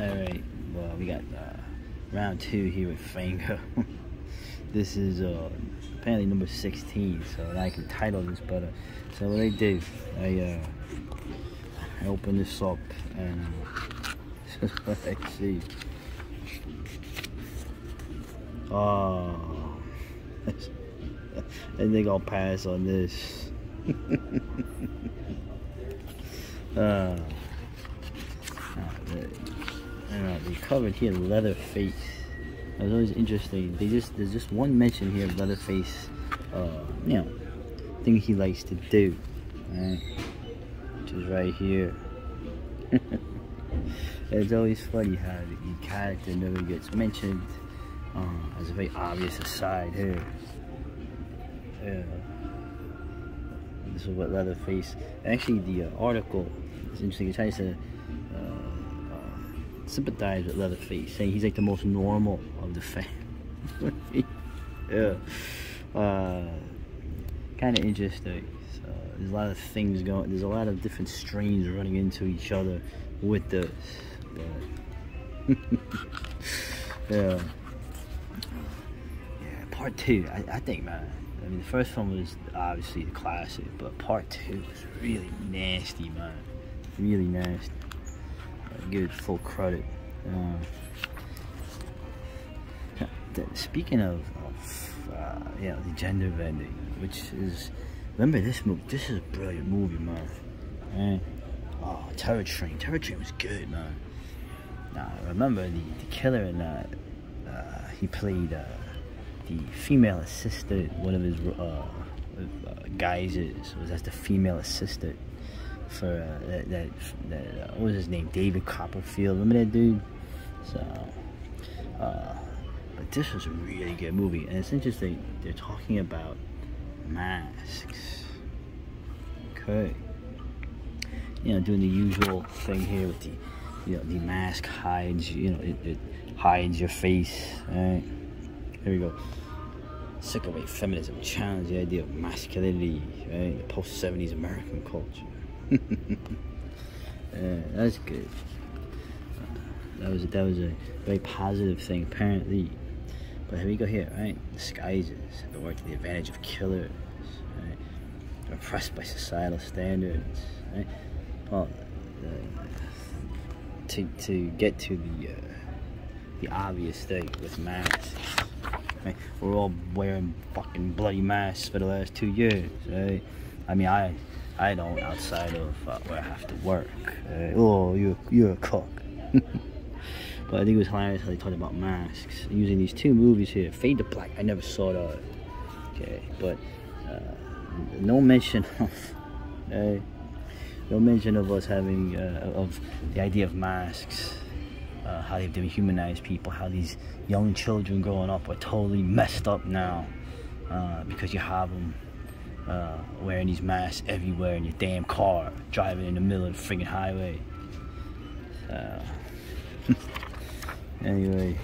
Alright, well, we got round 2 here with Fango. This is apparently number 16, so I can title this better. So what I did, I opened this up, and this is what I see. Oh, I think I'll pass on this. They covered here Leatherface. It was always interesting. There's just one mention here of Leatherface, you know, thing he likes to do, right? Which is right here. It's always funny how the character never gets mentioned as a very obvious aside here. Yeah. This is what Leatherface. Actually, the article is interesting. It tries to sympathize with Leatherface, saying he's like the most normal of the family. Yeah. Kind of interesting. So there's a lot of things going. There's a lot of different strains running into each other with this. But yeah. Part 2. I think, man. I mean, the first one was obviously a classic, but part 2 was really nasty, man. Really nasty. Give it full credit. Speaking of you know, the gender bending, which is, remember this movie? This is a brilliant movie, man. Right? Oh, Terror Train. Terror Train was good, man. Now, remember the killer in that? He played the female assistant. One of his guises was as the female assistant for what was his name? David Copperfield. Remember that dude? So, but this was a really good movie, and it's interesting. They're talking about masks. Okay, you know, doing the usual thing here with the, you know, the mask hides. You know, it hides your face. Right? Here we go. Sick of white feminism challenge the idea of masculinity, right? The post-70s American culture. That's good. That was a very positive thing, apparently. But here we go here, right? Disguises have been worked to the advantage of killers, right? They're oppressed by societal standards, right? Well, to get to the obvious thing with masks, right? We're all wearing fucking bloody masks for the last 2 years, right? I mean, I don't, outside of where I have to work. Oh, you're a cook. But I think it was hilarious how they talked about masks using these 2 movies here. Fade to Black, I never saw that. Okay, but no mention of no mention of us having of the idea of masks, how they've dehumanized people, how these young children growing up are totally messed up now because you have them wearing these masks everywhere in your damn car, driving in the middle of the friggin' highway. Anyway,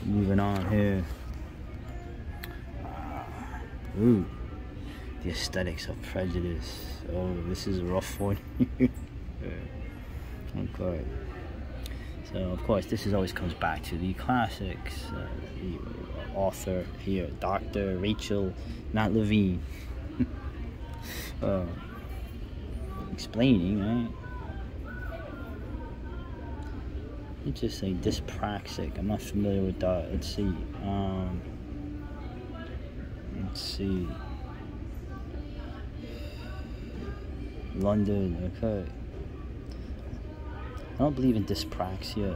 moving on here. Ooh, the aesthetics of prejudice. Oh, this is a rough one. Okay. So, of course, this always comes back to the classics. The author here, Dr. Rachel, not Levine. Explaining, right? Interesting, dyspraxic. I'm not familiar with that. Let's see. Let's see. London, okay. I don't believe in dyspraxia.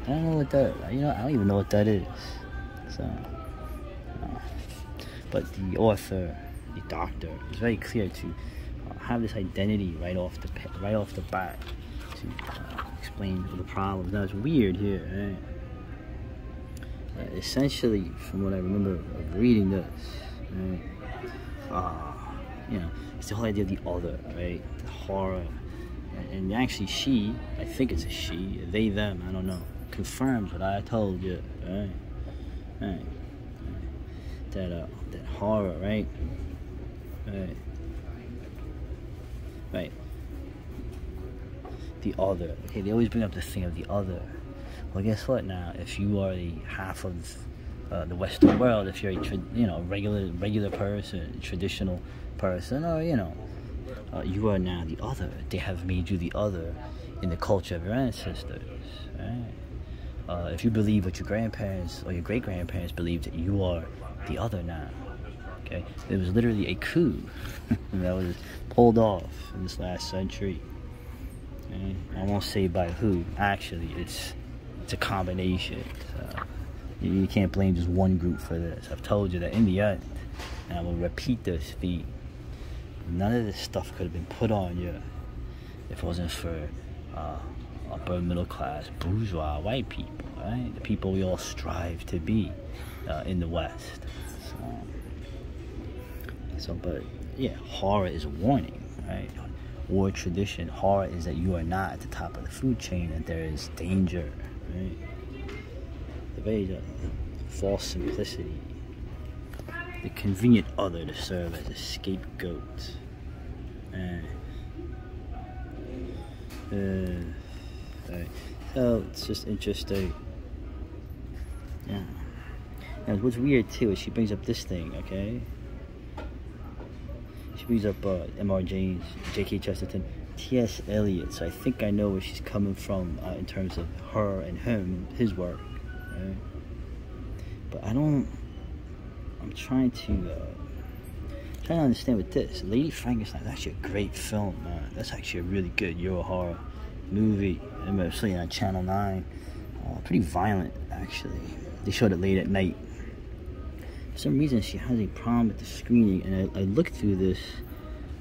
I don't know what that, you know, I don't even know what that is. So, but the author, the doctor, is very clear to have this identity right off the bat to explain the problems. Now it's weird here, right? Essentially, from what I remember of reading this, right? You know, it's the whole idea of the other, right? The horror, and actually she, I think it's a she, they, them, I don't know, confirms what I told you, right? Right. That horror, right? Right. Right. the other. Okay, they always bring up this thing of the other. Well, guess what now? If you are the half of the Western world, if you're a regular person, traditional person, or you are now the other. They have made you the other in the culture of your ancestors. Right? If you believe what your grandparents or your great-grandparents believed, that you are the other now. Okay, it was literally a coup that was pulled off in this last century. Okay? I won't say by who. Actually, it's a combination. So you can't blame just one group for this. I've told you that in the end, and I will repeat this feed. None of this stuff could have been put on you if it wasn't for upper middle class, bourgeois, white people, right? The people we all strive to be in the West. But yeah, horror is a warning, right? War tradition, horror is that you are not at the top of the food chain, that there is danger, right? The very false simplicity, the convenient other to serve as a scapegoat. Right. So it's just interesting. Yeah. And what's weird too is she brings up this thing, okay? She brings up M.R. James, J.K. Chesterton, T.S. Eliot. So I think I know where she's coming from in terms of her and his work. Right? But I'm trying to understand with this. Lady Frankenstein is actually a great film, man. That's actually a really good Euro horror movie. I remember seeing it on Channel 9. Pretty violent, actually. They showed it late at night. For some reason, she has a problem with the screening, and I looked through this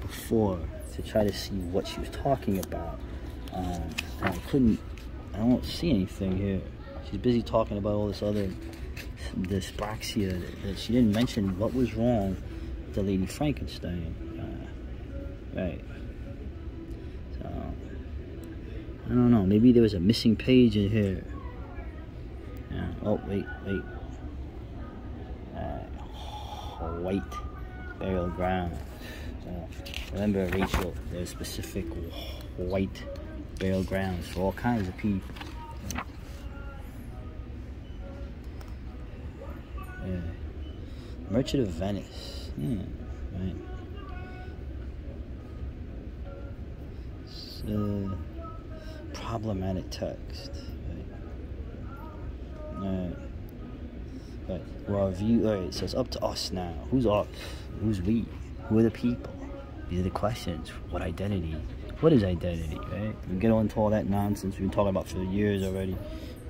before to try to see what she was talking about. And I don't see anything here. She's busy talking about all this other dyspraxia that she didn't mention what was wrong with the Lady Frankenstein. Right. So, I don't know. Maybe there was a missing page in here. Yeah. Oh, wait. White burial ground. Remember, Rachel, there's specific white burial grounds for all kinds of people. Yeah. Merchant of Venice. Right. So, problematic text. Right. Right. Well, alright, so it's up to us now. Who's us? Who's we? Who are the people? These are the questions. What identity? What is identity, right? We get on to all that nonsense we've been talking about for years already.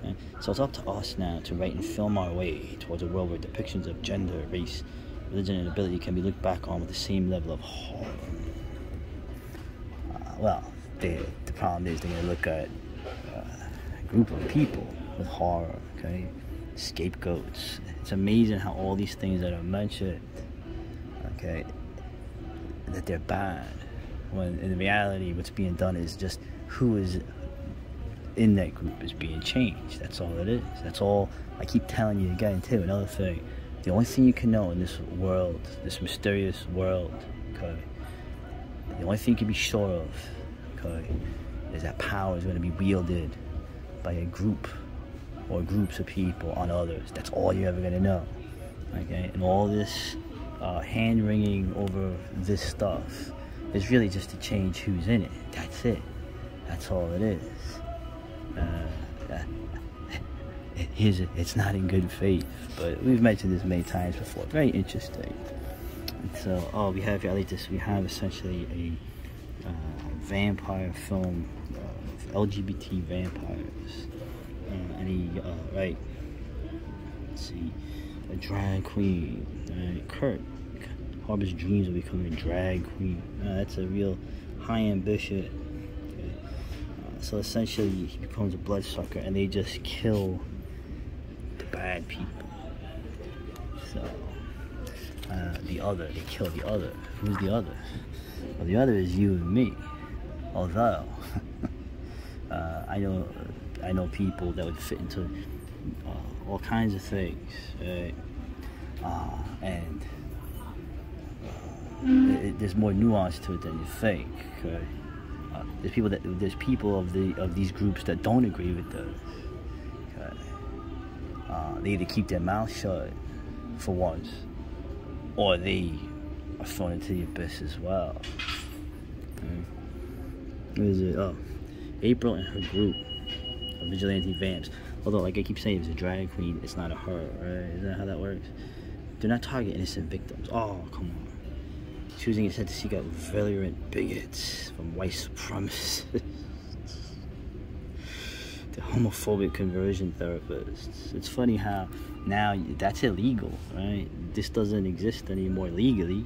Right? So it's up to us now to write and film our way towards a world where depictions of gender, race, religion, and ability can be looked back on with the same level of horror. Well, the problem is they're going to look at a group of people with horror, okay? Scapegoats. It's amazing how all these things that are mentioned, okay, that they're bad, when in reality what's being done is just who is in that group is being changed. That's all it is. That's all. I keep telling you again too, another thing, the only thing you can know in this world, this mysterious world, okay, the only thing you can be sure of, okay, is that power is going to be wielded by a group or groups of people on others. That's all you're ever going to know, okay? And all this hand-wringing over this stuff is really just to change who's in it. That's it. That's all it is. It's not in good faith, but we've mentioned this many times before. Very interesting. And so, we have essentially a vampire film of LGBT vampires. Right, let's see, a drag queen, Kurt harbors dreams of becoming a drag queen. That's a real high ambition. Okay. So essentially he becomes a bloodsucker and they just kill the bad people. So they kill the other. Who's the other? Well, the other is you and me. Although I know people that would fit into all kinds of things, right? There's more nuance to it than you think, okay? There's people of these groups that don't agree with those. Okay. They either keep their mouth shut for once, or they are thrown into the abyss as well. Okay. What is it? Oh, April and her group of vigilante vamps. Although, like I keep saying, it's a drag queen, it's not a her, right? Isn't that how that works? Do not target innocent victims. Oh, come on. Choosing instead to seek out virulent bigots from white supremacists. The homophobic conversion therapists. It's funny how now that's illegal, right? This doesn't exist anymore legally,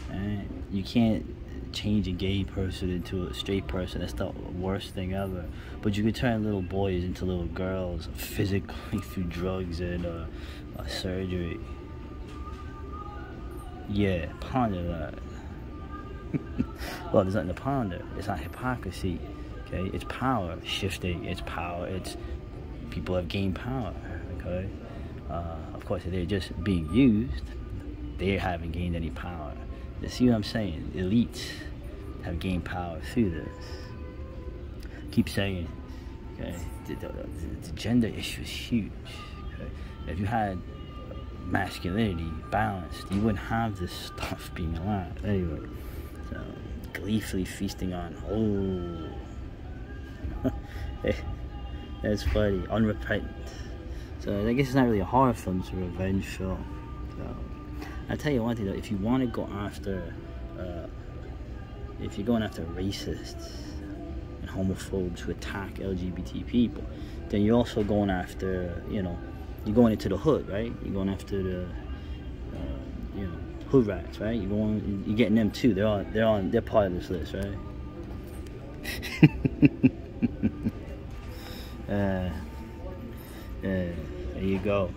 right? You can't change a gay person into a straight person. That's the worst thing ever. But you can turn little boys into little girls physically through drugs and surgery. Yeah, ponder that. Well, there's nothing to ponder. It's not hypocrisy, okay? It's power shifting. It's power. It's people have gained power, okay? Of course, if they're just being used, they haven't gained any power. You see what I'm saying? Elites have gained power through this. Keep saying, okay? The gender issue is huge. Okay? If you had masculinity balanced, you wouldn't have this stuff being allowed. Anyway, so gleefully feasting on that's funny. Unrepentant. So I guess it's not really a horror film, it's a revenge film. So I'll tell you one thing though, if you want to go after if you're going after racists and homophobes who attack LGBT people, then you're also going after, you know, you're going into the hood, right? You're going after the, you know, hood rats, right? You're getting them too. They're part of this list, right? There you go.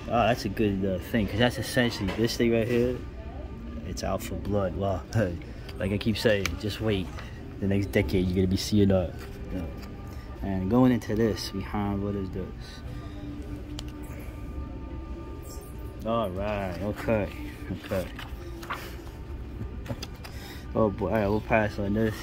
Oh, that's a good thing, because that's essentially this thing right here. It's out for blood. Well, like I keep saying, just wait. The next decade, you're gonna be seeing that. Yeah. And going into this, we have, what is this? All right, okay. Oh boy, all right, we'll pass on this.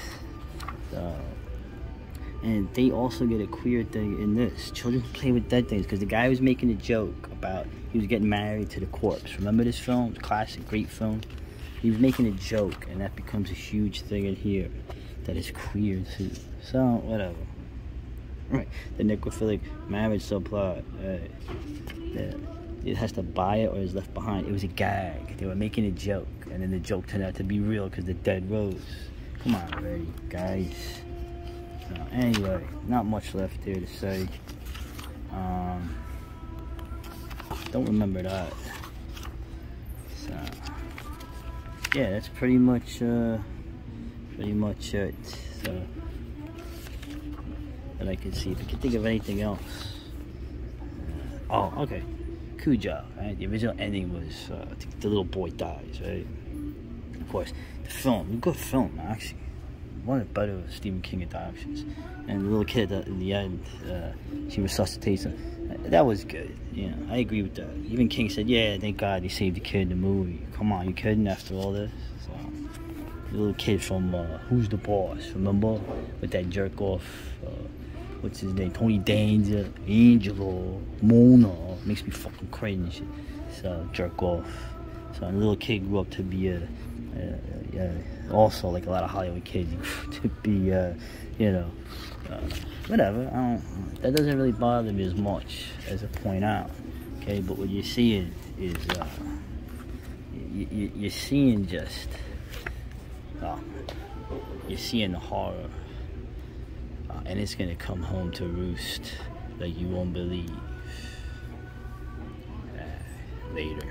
And they also get a queer thing in this. Children play with dead things, because the guy was making a joke about he was getting married to the corpse. Remember this film? Classic, great film. He was making a joke, and that becomes a huge thing in here that is queer too. So whatever. Right, the necrophilic marriage subplot. It has to buy it or is left behind. It was a gag. They were making a joke, and then the joke turned out to be real because the dead rose. Come on already, guys. So anyway, not much left here to say. Don't remember that. So yeah, that's pretty much it. So that I can see. If I can think of anything else. Oh, okay. Cujo, right? The original ending was the little boy dies, right? Of course, the film, good film actually. One of the better Stephen King adaptations. And the little kid in the end, she resuscitates him. That was good. You know, I agree with that. Even King said, "Yeah, thank God they saved the kid in the movie." Come on, you kidding? After all this, so, the little kid from Who's the Boss? Remember, with that jerk off. What's his name? Tony Danza, Angelo, Mona. Makes me fucking cringe. So jerk off. So the little kid grew up to be also like a lot of Hollywood kids to be you know, whatever. That doesn't really bother me as much as I point out. Okay, but what you're seeing is you're seeing just you're seeing the horror. And it's gonna come home to roost like you won't believe. Later.